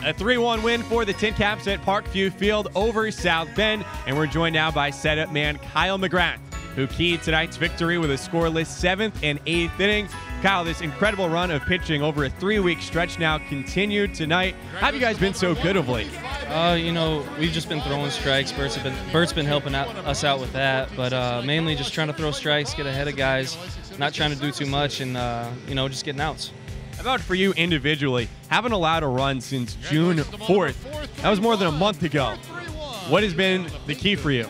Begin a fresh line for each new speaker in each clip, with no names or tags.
A 3-1 win for the TinCaps at Parkview Field over South Bend. And we're joined now by setup man Kyle McGrath, who keyed tonight's victory with a scoreless 7th and 8th innings. Kyle, this incredible run of pitching over a 3-week stretch now continued tonight. How have you guys been so good of late?
We've just been throwing strikes. Bert's been helping us out with that, but mainly just trying to throw strikes, get ahead of guys, not trying to do too much, and just getting outs.
How about for you individually? Haven't allowed a run since June 4th. That was more than a month ago. What has been the key for you?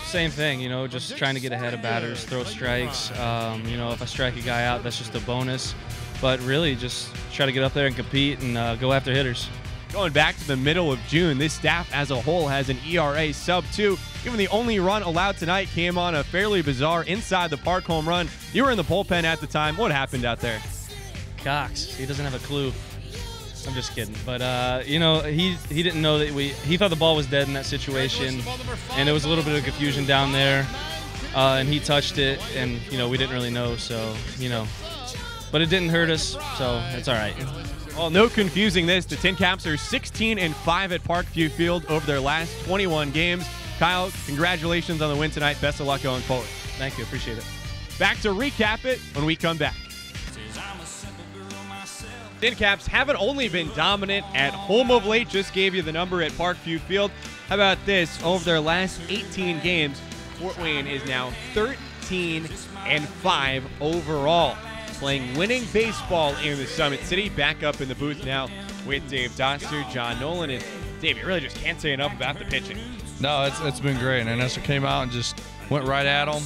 Same thing, just trying to get ahead of batters, throw strikes. If I strike a guy out, that's just a bonus. But really, just try to get up there and compete and go after hitters.
Going back to the middle of June, this staff as a whole has an ERA sub-2. Even the only run allowed tonight came on a fairly bizarre inside the park home run. You were in the bullpen at the time. What happened out there?
Cox, he doesn't have a clue. I'm just kidding, but he didn't know that he thought the ball was dead in that situation, and there was a little bit of confusion down there, and he touched it, and we didn't really know, so but it didn't hurt us, so it's all right.
Well, no confusing this. The TinCaps are 16-5 at Parkview Field over their last 21 games. Kyle, congratulations on the win tonight. Best of luck going forward.
Thank you, appreciate it.
Back to recap it when we come back. TinCaps haven't only been dominant at home of late, just gave you the number at Parkview Field. How about this? Over their last 18 games, Fort Wayne is now 13-5 overall. Playing winning baseball in the Summit City. Back up in the booth now with Dave Doster, John Nolan, and Dave, you really just can't say enough about the pitching.
No, it's been great. And Nestor came out and just went right at them.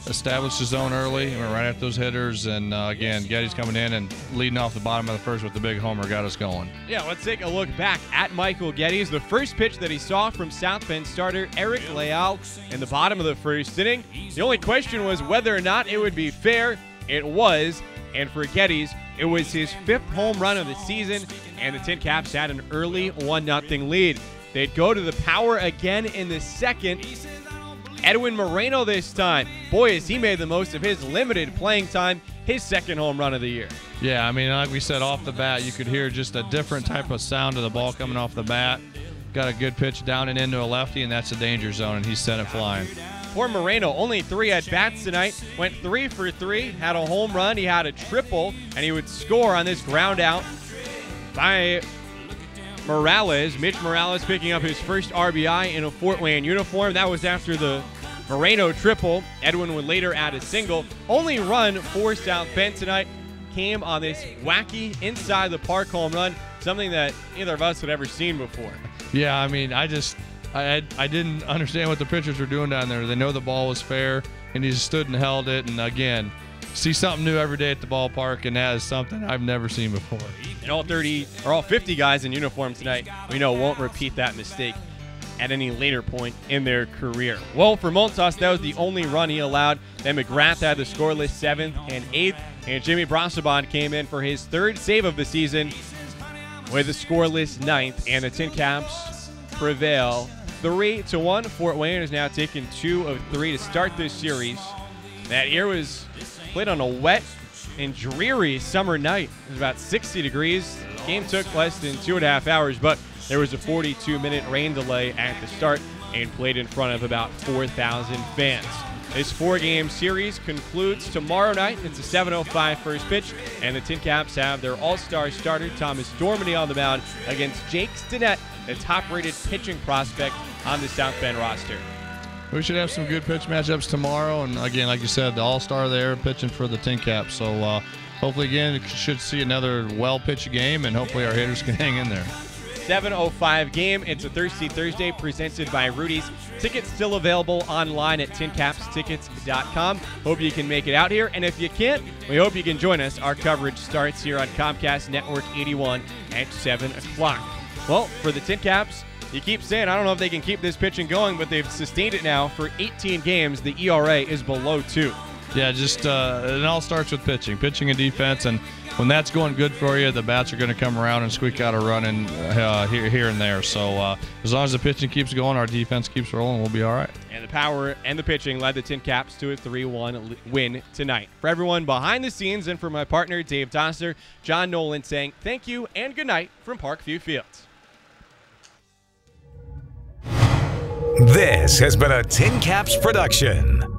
Established his zone early, went right at those hitters, and again, Getty's coming in and leading off the bottom of the first with the big homer, got us going.
Yeah, let's take a look back at Michael Getty's. The first pitch that he saw from South Bend starter Eric Leal in the bottom of the first inning. The only question was whether or not it would be fair. It was, and for Getty's, it was his 5th home run of the season, and the TinCaps had an early 1-0 lead. They'd go to the power again in the second. Edwin Moreno this time. Boy, has he made the most of his limited playing time, his 2nd home run of the year.
Yeah, I mean, like we said off the bat, you could hear just a different type of sound of the ball coming off the bat. Got a good pitch down and into a lefty, and that's a danger zone, and he sent it flying.
Poor Moreno, only 3 at-bats tonight, went 3 for 3, had a home run, he had a triple, and he would score on this ground out by Morales. Mitch Morales picking up his first RBI in a Fort Wayne uniform. That was after the Moreno triple. Edwin would later add a single. Only run for South Bend tonight came on this wacky inside the park home run, something that neither of us had ever seen before.
Yeah, I mean, I didn't understand what the pitchers were doing down there. They know the ball was fair, and he just stood and held it. And again, see something new every day at the ballpark, and that is something I've never seen before.
And all 50 guys in uniform tonight, we know won't repeat that mistake at any later point in their career. Well, for Montas, that was the only run he allowed. Then McGrath had the scoreless 7th and 8th, and Jimmy Brasabon came in for his 3rd save of the season with a scoreless 9th, and the TinCaps prevail 3-1. Fort Wayne has now taken 2 of 3 to start this series. That year was played on a wet and dreary summer night. It was about 60 degrees. The game took less than 2.5 hours, but there was a 42-minute rain delay at the start and played in front of about 4,000 fans. This 4-game series concludes tomorrow night. It's a 7:05 first pitch, and the TinCaps have their all-star starter Thomas Dormady on the mound against Jake Stinnett, the top-rated pitching prospect on the South Bend roster.
We should have some good pitch matchups tomorrow, and again, like you said, the all-star there pitching for the TinCaps. So hopefully, again, we should see another well-pitched game, and hopefully our hitters can hang in there.
7:05 game. It's a Thirsty Thursday presented by Rudy's. Tickets still available online at tincapstickets.com. Hope you can make it out here, and if you can't, we hope you can join us. Our coverage starts here on Comcast Network 81 at 7 o'clock. Well, for the TinCaps, you keep saying, I don't know if they can keep this pitching going, but they've sustained it now for 18 games. The ERA is below 2.
Yeah, just it all starts with pitching and defense, and when that's going good for you, the bats are going to come around and squeak out a run and here and there. So as long as the pitching keeps going, our defense keeps rolling, we'll be all right.
And the power and the pitching led the TinCaps to a 3-1 win tonight. For everyone behind the scenes and for my partner Dave Doster, John Nolan saying thank you and good night from Parkview Fields.
This has been a TinCaps production.